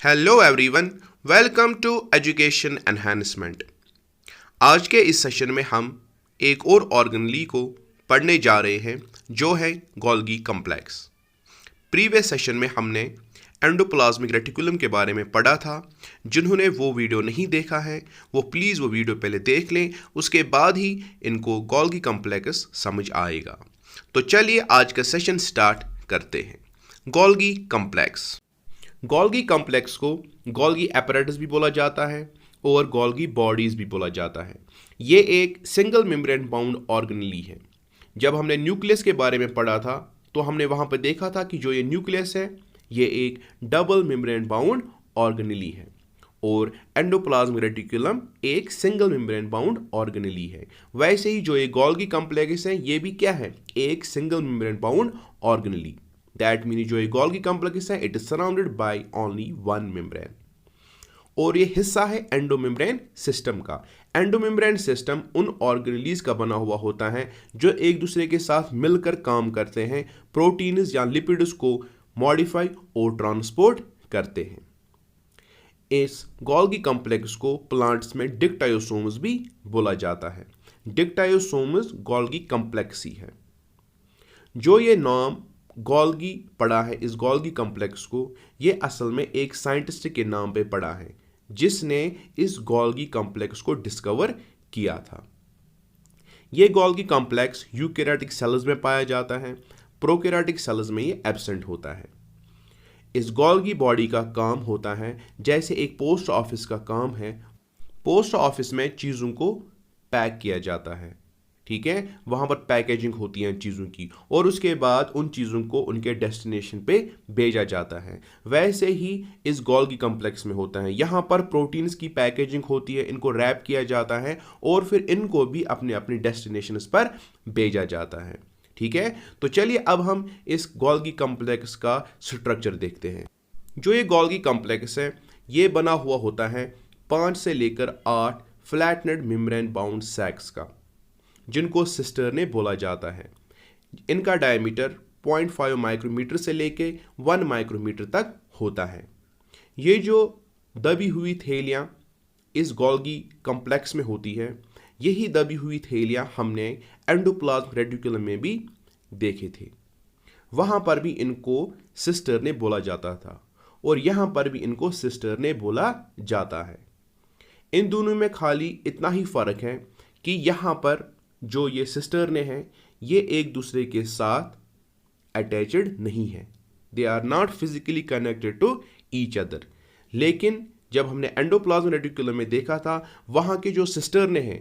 Hello everyone, welcome to education enhancement. आज के इस सेशन में हम एक और ऑर्गेनेली को पढ़ने जा रहे हैं जो है गोल्गी कॉम्प्लेक्स। प्रीवियस सेशन में हमने एंडोप्लाज्मिक रेटिकुलम के बारे में पढ़ा था। जिन्होंने वो वीडियो नहीं देखा है वो प्लीज़ वो वीडियो पहले देख लें, उसके बाद ही इनको गोल्गी कॉम्प्लेक्स समझ आएगा। तो चलिए आज का सेशन स्टार्ट करते हैं। Golgi complex. गोल्गी कॉम्प्लेक्स को गोल्गी apparatus भी बोला जाता है और गोल्गी बॉडीज़ भी बोला जाता है। ये एक सिंगल मेम्ब्रेन बाउंड ऑर्गेनेली है। जब हमने न्यूक्लियस के बारे में पढ़ा था तो हमने वहाँ पर देखा था कि जो ये न्यूक्लियस है ये एक डबल मेम्ब्रेन बाउंड ऑर्गेनेली है और एंडोप्लाज्मिक रेटिकुलम एक सिंगल मेम्ब्रेन बाउंड ऑर्गेनेली है। वैसे ही जो ये गोल्गी कॉम्प्लेक्स है ये भी क्या है, एक single membrane bound organelle. That mean जो ये गोल्गी कॉम्प्लेक्स है it is surrounded by only one membrane और ये हिस्सा है एंडोमेम्ब्रेन सिस्टम का। एंडोमेम्ब्रेन सिस्टम उन ऑर्गेनेलीज का बना हुआ होता है जो एक दूसरे के साथ मिलकर काम करते हैं, प्रोटीन्स या लिपिड्स को मॉडिफाई और ट्रांसपोर्ट करते हैं। इस गोल्गी कॉम्प्लेक्स को प्लांट्स में डिक्टायोसोम्स भी बोला जाता है। डिक्टायोसोम्स गोल्गी कॉम्प्लेक्स ही है। जो ये नाम गोल्गी पढ़ा है इस गोल्गी कॉम्प्लेक्स को, ये असल में एक साइंटिस्ट के नाम पे पढ़ा है जिसने इस गोल्गी कॉम्प्लेक्स को डिस्कवर किया था। ये गोल्गी कॉम्प्लेक्स यूकैरियोटिक सेल्स में पाया जाता है, प्रोकैरियोटिक सेल्स में ये एब्सेंट होता है। इस गोल्गी बॉडी का काम होता है जैसे एक पोस्ट ऑफिस का काम है। पोस्ट ऑफिस में चीज़ों को पैक किया जाता है, ठीक है, वहाँ पर पैकेजिंग होती है चीज़ों की और उसके बाद उन चीज़ों को उनके डेस्टिनेशन पे भेजा जाता है। वैसे ही इस गोल्गी कॉम्प्लेक्स में होता है। यहाँ पर प्रोटीन्स की पैकेजिंग होती है, इनको रैप किया जाता है और फिर इनको भी अपने अपने डेस्टिनेशंस पर भेजा जाता है, ठीक है। तो चलिए अब हम इस गोल्गी कॉम्प्लेक्स का स्ट्रक्चर देखते हैं। जो ये गोल्गी कॉम्प्लेक्स है ये बना हुआ होता है 5 से लेकर 8 फ्लैटनेड मेम्ब्रेन बाउंड सैक्स का, जिनको सिस्टर्ने बोला जाता है। इनका डायमीटर 0.5 माइक्रोमीटर से लेके 1 माइक्रोमीटर तक होता है। ये जो दबी हुई थैलियाँ इस गोल्गी कॉम्प्लेक्स में होती है, यही दबी हुई थैलियाँ हमने एंडोप्लाज्मिक रेटिकुलम में भी देखे थे। वहाँ पर भी इनको सिस्टर्ने बोला जाता था और यहाँ पर भी इनको सिस्टर्ने बोला जाता है। इन दोनों में खाली इतना ही फ़र्क है कि यहाँ पर जो ये सिस्टर्ने हैं ये एक दूसरे के साथ अटैचड नहीं है, they are not physically connected to each other. लेकिन जब हमने एंडोप्लाज्मिक रेटिकुलम में देखा था वहाँ के जो सिस्टर्ने हैं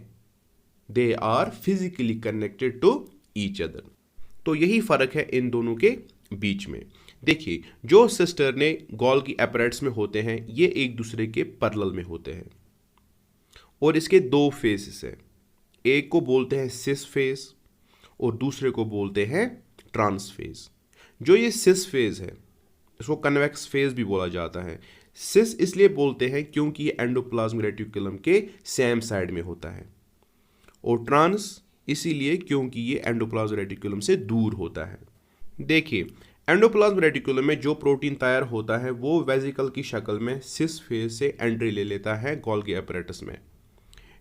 they are physically connected to each other. तो यही फ़र्क है इन दोनों के बीच में। देखिए जो सिस्टर्ने गोल्गी apparatus में होते हैं ये एक दूसरे के पैरेलल में होते हैं और इसके दो फेसेस हैं। एक को बोलते हैं सिस फेज और दूसरे को बोलते हैं ट्रांस फेज। जो ये सिस फेज है इसको कन्वेक्स फेज भी बोला जाता है। सिस इसलिए बोलते हैं क्योंकि ये एंडोप्लाज्मिक रेटिकुलम के सेम साइड में होता है और ट्रांस इसीलिए क्योंकि ये एंडोप्लाज्मिक रेटिकुलम से दूर होता है। देखिए एंडोप्लाज्मिक रेटिकुलम में जो प्रोटीन तैयार होता है वो वेसिकल की शक्ल में सिस फेज से एंट्री ले लेता है गोल्गी apparatus में,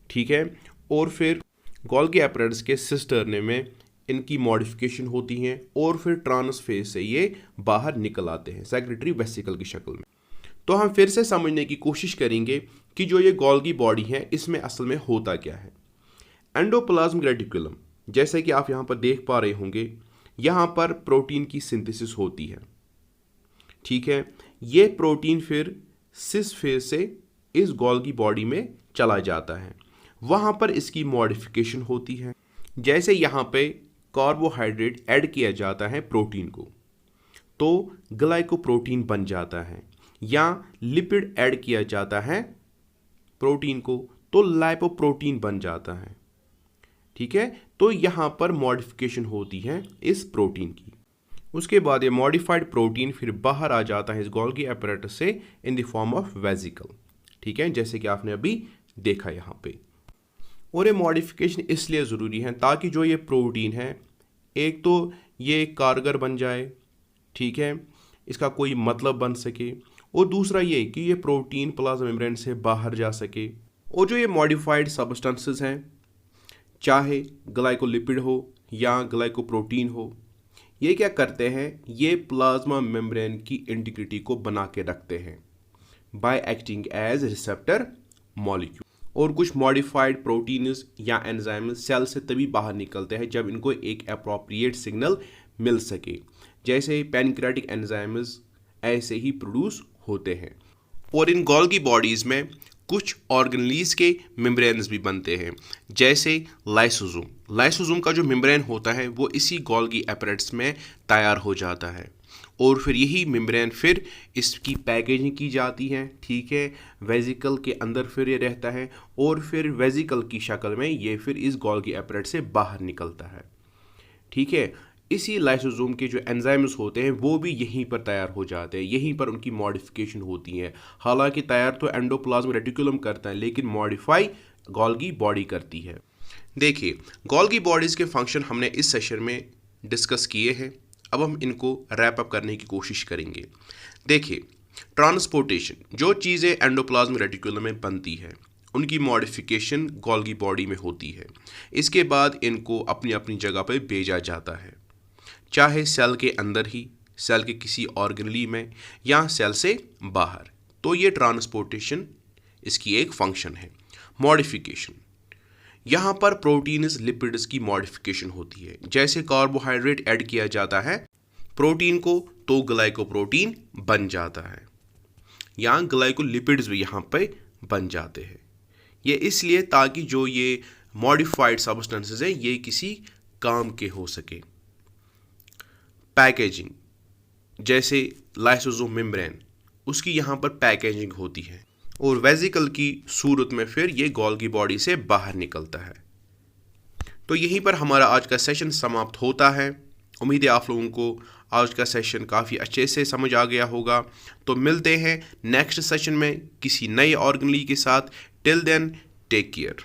ठीक है, और फिर गोल्गी apparatus के सिस्टर्ने में इनकी मॉडिफिकेशन होती हैं और फिर ट्रांस फेज से ये बाहर निकल आते हैं सेक्रेटरी वेसिकल की शक्ल में। तो हम फिर से समझने की कोशिश करेंगे कि जो ये गोल्गी बॉडी है इसमें असल में होता क्या है। एंडोप्लाज्मिक रेटिकुलम जैसे कि आप यहाँ पर देख पा रहे होंगे, यहाँ पर प्रोटीन की सिंथेसिस होती है, ठीक है। ये प्रोटीन फिर सिस फेज से इस गोल्गी बॉडी में चला जाता है, वहाँ पर इसकी मॉडिफिकेशन होती है। जैसे यहाँ पे कार्बोहाइड्रेट ऐड किया जाता है प्रोटीन को तो ग्लाइकोप्रोटीन बन जाता है, या लिपिड ऐड किया जाता है प्रोटीन को तो लाइपोप्रोटीन बन जाता है, ठीक है। तो यहाँ पर मॉडिफिकेशन होती है इस प्रोटीन की। उसके बाद ये मॉडिफाइड प्रोटीन फिर बाहर आ जाता है इस गोल्गी apparatus से in the form of vesicle, ठीक है, जैसे कि आपने अभी देखा यहाँ पे। और ये मॉडिफिकेशन इसलिए ज़रूरी है ताकि जो ये प्रोटीन है एक तो ये कारगर बन जाए, ठीक है, इसका कोई मतलब बन सके और दूसरा ये कि ये प्रोटीन प्लाज्मा मेम्ब्रेन से बाहर जा सके। और जो ये मॉडिफाइड सब्सटेंसेस हैं, चाहे ग्लाइकोलिपिड हो या ग्लाइकोप्रोटीन हो, ये क्या करते हैं, ये प्लाज्मा मेम्ब्रेन की इंटीग्रिटी को बना के रखते हैं by acting as receptor molecule. और कुछ मॉडिफाइड प्रोटीन्स या एंजाइम्स सेल से तभी बाहर निकलते हैं जब इनको एक अप्रोप्रिएट सिग्नल मिल सके, जैसे पैनक्रियाटिक एंजाइम्स ऐसे ही प्रोड्यूस होते हैं। और इन गोल्गी बॉडीज़ में कुछ ऑर्गेनेल्स के मेम्ब्रेन्स भी बनते हैं, जैसे लाइसोसोम। लाइसोसोम का जो मेम्ब्रेन होता है वो इसी गोल्गी एपरेट्स में तैयार हो जाता है और फिर यही मेम्ब्रेन फिर इसकी पैकेजिंग की जाती है, ठीक है, वेजिकल के अंदर फिर ये रहता है और फिर वेजिकल की शक्ल में ये फिर इस गोल्गी एपरेट से बाहर निकलता है, ठीक है। इसी लाइसोसोम के जो एंजाइम्स होते हैं वो भी यहीं पर तैयार हो जाते हैं, यहीं पर उनकी मॉडिफिकेशन होती है। हालांकि तैयार तो एंडोप्लाज्म रेटिकुलम करता है, लेकिन मॉडिफाई गोल्गी बॉडी करती है। देखिए, गोल्गी बॉडीज़ के फंक्शन हमने इस सेशन में डिस्कस किए हैं। अब हम इनको रैप अप करने की कोशिश करेंगे। देखिए, ट्रांसपोर्टेशन, जो चीज़ें एंडोप्लाज्म रेटिकुलम में बनती है उनकी मॉडिफिकेशन गोल्गी बॉडी में होती है। इसके बाद इनको अपनी अपनी जगह पर भेजा जाता है, चाहे सेल के अंदर ही, सेल के किसी ऑर्गेनली में या सेल से बाहर। तो ये ट्रांसपोर्टेशन इसकी एक फंक्शन है। मॉडिफिकेशन, यहाँ पर प्रोटीन्स लिपिड्स की मॉडिफिकेशन होती है। जैसे कार्बोहाइड्रेट ऐड किया जाता है प्रोटीन को तो ग्लाइकोप्रोटीन बन जाता है, या ग्लाइकोलिपिड्स भी यहाँ पे बन जाते हैं। ये इसलिए ताकि जो ये मॉडिफाइड सब्सटेंसेस है ये किसी काम के हो सके। पैकेजिंग, जैसे लाइसोसोम मेम्ब्रेन, उसकी यहाँ पर पैकेजिंग होती है और वेजिकल की सूरत में फिर ये गोल्गी बॉडी से बाहर निकलता है। तो यहीं पर हमारा आज का सेशन समाप्त होता है। उम्मीद है आप लोगों को आज का सेशन काफ़ी अच्छे से समझ आ गया होगा। तो मिलते हैं नेक्स्ट सेशन में किसी नए ऑर्गेनली के साथ। Till then, take care.